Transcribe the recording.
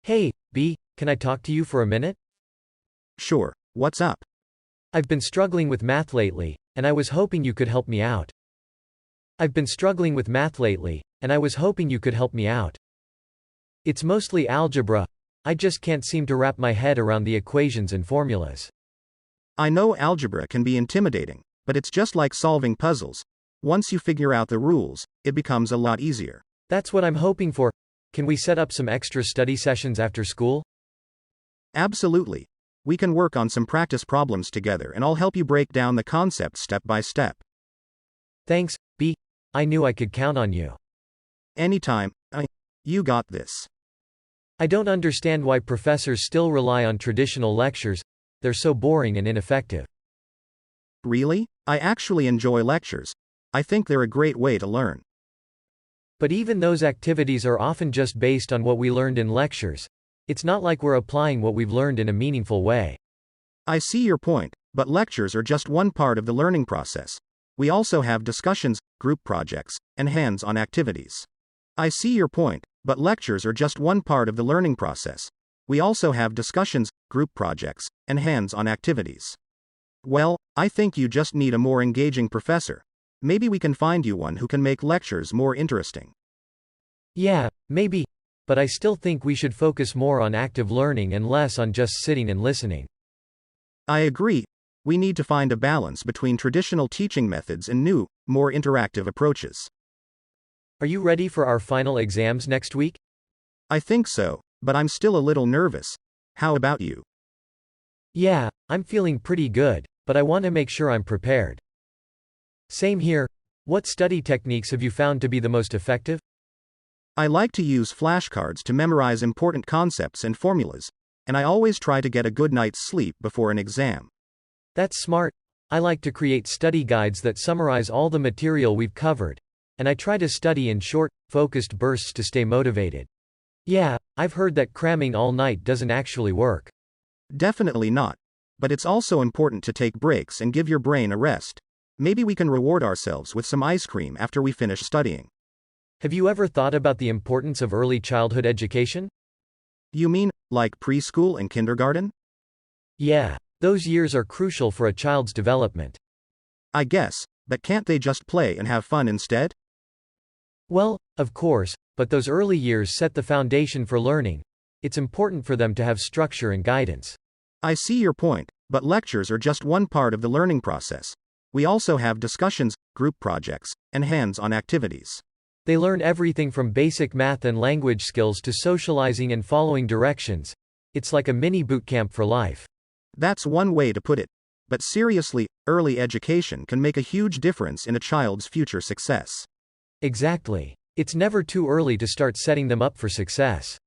Hey, B, can I talk to you for a minute? Sure, what's up? I've been struggling with math lately, and I was hoping you could help me out. I've been struggling with math lately, and I was hoping you could help me out. It's mostly algebra. I just can't seem to wrap my head around the equations and formulas. I know algebra can be intimidating, but it's just like solving puzzles. Once you figure out the rules, it becomes a lot easier. That's what I'm hoping for. Can we set up some extra study sessions after school? Absolutely. We can work on some practice problems together and I'll help you break down the concept step by step. Thanks, B. I knew I could count on you. Anytime. You got this. I don't understand why professors still rely on traditional lectures. They're so boring and ineffective. Really? I actually enjoy lectures. I think they're a great way to learn. But even those activities are often just based on what we learned in lectures. It's not like we're applying what we've learned in a meaningful way. I see your point, but lectures are just one part of the learning process. We also have discussions, group projects, and hands-on activities. I see your point, but lectures are just one part of the learning process. We also have discussions, group projects, and hands-on activities. Well, I think you just need a more engaging professor. Maybe we can find you one who can make lectures more interesting. Yeah, maybe. But I still think we should focus more on active learning and less on just sitting and listening. I agree. We need to find a balance between traditional teaching methods and new, more interactive approaches. Are you ready for our final exams next week? I think so, but I'm still a little nervous. How about you? Yeah, I'm feeling pretty good, but I want to make sure I'm prepared. Same here. What study techniques have you found to be the most effective? I like to use flashcards to memorize important concepts and formulas, and I always try to get a good night's sleep before an exam. That's smart. I like to create study guides that summarize all the material we've covered, and I try to study in short, focused bursts to stay motivated. Yeah, I've heard that cramming all night doesn't actually work. Definitely not. But it's also important to take breaks and give your brain a rest. Maybe we can reward ourselves with some ice cream after we finish studying. Have you ever thought about the importance of early childhood education? You mean, like preschool and kindergarten? Yeah, those years are crucial for a child's development. I guess, but can't they just play and have fun instead? Well, of course, but those early years set the foundation for learning. It's important for them to have structure and guidance. I see your point, but lectures are just one part of the learning process. We also have discussions, group projects, and hands-on activities. They learn everything from basic math and language skills to socializing and following directions. It's like a mini boot camp for life. That's one way to put it. But seriously, early education can make a huge difference in a child's future success. Exactly. It's never too early to start setting them up for success.